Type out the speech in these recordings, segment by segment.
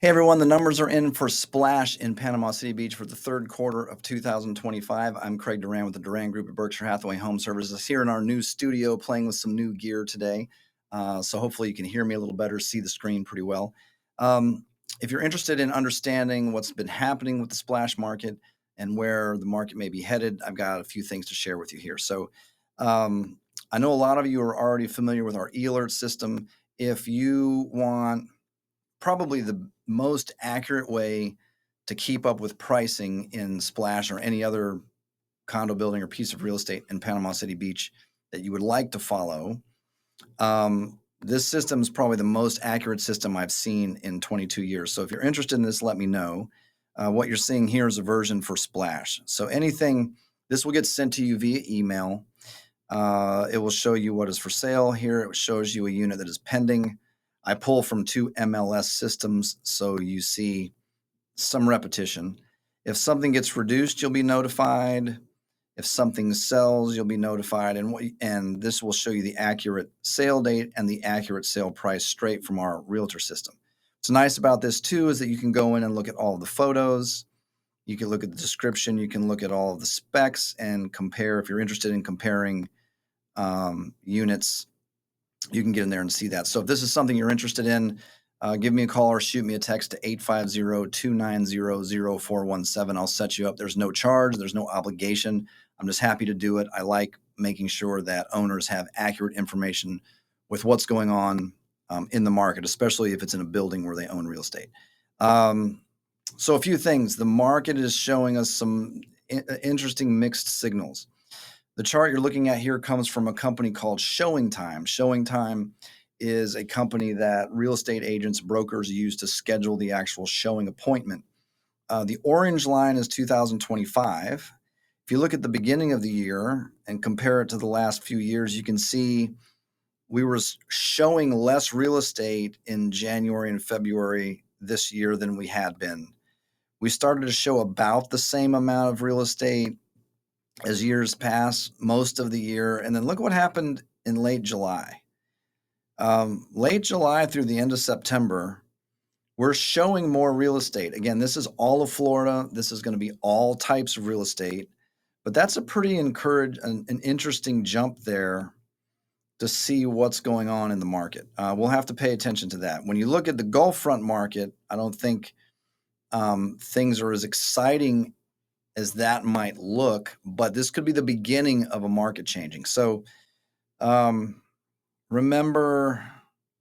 Hey everyone, the numbers are in for Splash in Panama City Beach for the third quarter of 2025. I'm Craig Duran with the Duran Group at Berkshire Hathaway HomeServices here in our new studio playing with some new gear today. So hopefully you can hear me a little better, see the screen pretty well. If you're interested in understanding what's been happening with the Splash market and where the market may be headed, I've got a few things to share with you here. So I know a lot of you are already familiar with our e-alert system. If you want probably the most accurate way to keep up with pricing in Splash or any other condo building or piece of real estate in Panama City Beach that you would like to follow. This system is probably the most accurate system I've seen in 22 years. So if you're interested in this, let me know. What you're seeing here is a version for Splash. So this will get sent to you via email. It will show you what is for sale here. It shows you a unit that is pending. I pull from two MLS systems, so you see some repetition. If something gets reduced, you'll be notified. If something sells, you'll be notified. And this will show you the accurate sale date and the accurate sale price straight from our realtor system. What's nice about this too is that you can go in and look at all of the photos. You can look at the description. You can look at all of the specs and compare. If you're interested in comparing units, you can get in there and see that. So if this is something you're interested in, give me a call or shoot me a text to 850-290-0417. I'll set you up. There's no charge. There's no obligation. I'm just happy to do it. I like making sure that owners have accurate information with what's going on in the market, especially if it's in a building where they own real estate. So a few things. The market is showing us some interesting mixed signals. The chart you're looking at here comes from a company called Showing Time. Showing Time is a company that real estate agents, brokers use to schedule the actual showing appointment. The orange line is 2025. If you look at the beginning of the year and compare it to the last few years, you can see we were showing less real estate in January and February this year than we had been. We started to show about the same amount of real estate as years pass, most of the year. And then look what happened in late July. Late July through the end of September, we're showing more real estate. Again, this is all of Florida. This is going to be all types of real estate. But that's a pretty an interesting jump there to see what's going on in the market. We'll have to pay attention to that. When you look at the Gulf front market, I don't think things are as exciting as that might look, but this could be the beginning of a market changing. So remember,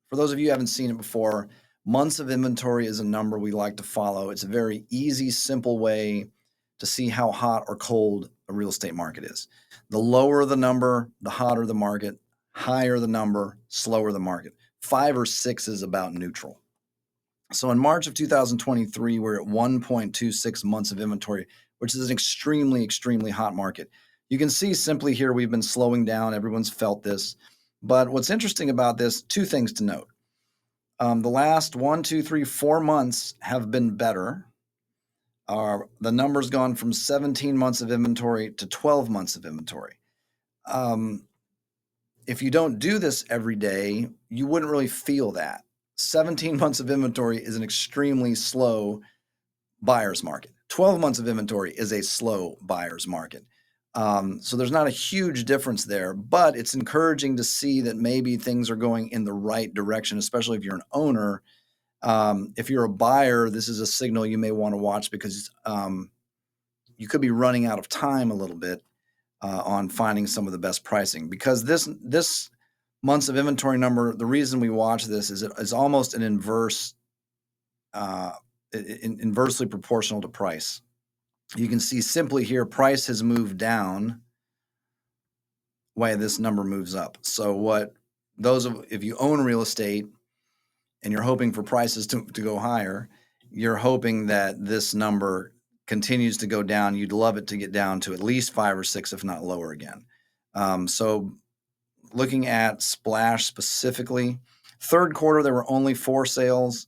for those of you who haven't seen it before, months of inventory is a number we like to follow. It's a very easy, simple way to see how hot or cold a real estate market is. The lower the number, the hotter the market. Higher the number, slower the market. 5 or 6 is about neutral. So in March of 2023, we're at 1.26 months of inventory, which is an extremely, extremely hot market. You can see simply here we've been slowing down. Everyone's felt this. But what's interesting about this, two things to note. The last 1, 2, 3, 4 months have been better. The number's gone from 17 months of inventory to 12 months of inventory. If you don't do this every day, you wouldn't really feel that. 17 months of inventory is an extremely slow buyer's market. 12 months of inventory is a slow buyer's market. So there's not a huge difference there, but it's encouraging to see that maybe things are going in the right direction, especially if you're an owner. If you're a buyer, this is a signal you may want to watch because you could be running out of time a little bit on finding some of the best pricing. Because this months of inventory number, the reason we watch this is it is almost an inversely proportional to price. You can see simply here, price has moved down while this number moves up. So if you own real estate and you're hoping for prices to go higher, you're hoping that this number continues to go down. You'd love it to get down to at least 5 or 6, if not lower again. So looking at Splash specifically, third quarter, there were only 4 sales.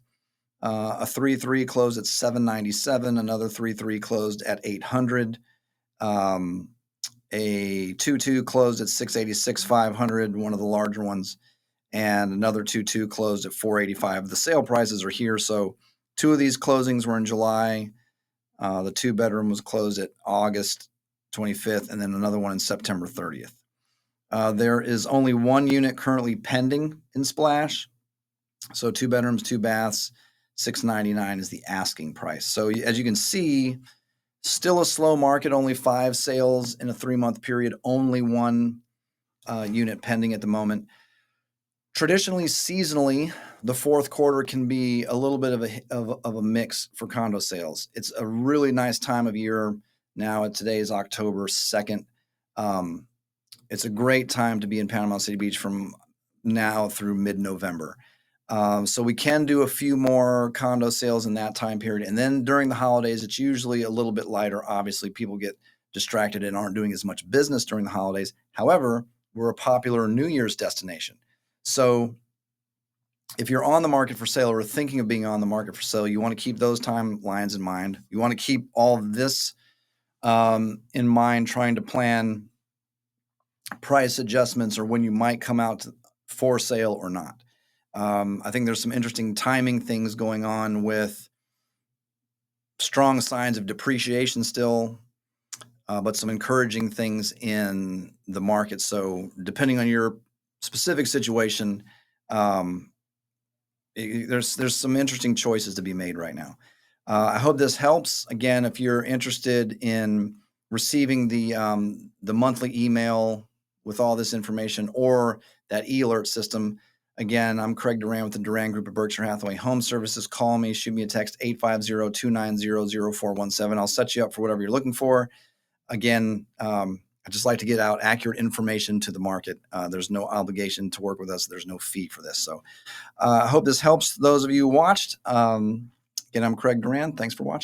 A 3-3 closed at $797. Another 3-3 closed at $800. A 2-2 closed at $686,500, one of the larger ones, and another 2-2 closed at $485. The sale prices are here, so Two of these closings were in July. The 2-bedroom was closed at August 25th, and then another one in September 30th. There is only one unit currently pending in Splash. So 2 bedrooms, 2 baths, $699 is the asking price. So as you can see, still a slow market, only 5 sales in a 3-month period, only one unit pending at the moment. Traditionally, seasonally, the fourth quarter can be a little bit of a mix for condo sales. It's a really nice time of year now. Today is October 2nd. It's a great time to be in Panama City Beach from now through mid-November. So we can do a few more condo sales in that time period. And then during the holidays, it's usually a little bit lighter. Obviously, people get distracted and aren't doing as much business during the holidays. However, we're a popular New Year's destination. So if you're on the market for sale or thinking of being on the market for sale, you want to keep those timelines in mind. You want to keep all of this in mind, trying to plan price adjustments or when you might come out for sale or not. I think there's some interesting timing things going on with strong signs of depreciation still, but some encouraging things in the market. So depending on your specific situation, there's some interesting choices to be made right now. I hope this helps. Again, if you're interested in receiving the monthly email with all this information or that e-alert system, again, I'm Craig Duran with the Duran Group at Berkshire Hathaway Home Services. Call me, shoot me a text, 850-290-0417. I'll set you up for whatever you're looking for. Again, I just like to get out accurate information to the market. There's no obligation to work with us. There's no fee for this. So I hope this helps those of you who watched. Again, I'm Craig Duran. Thanks for watching.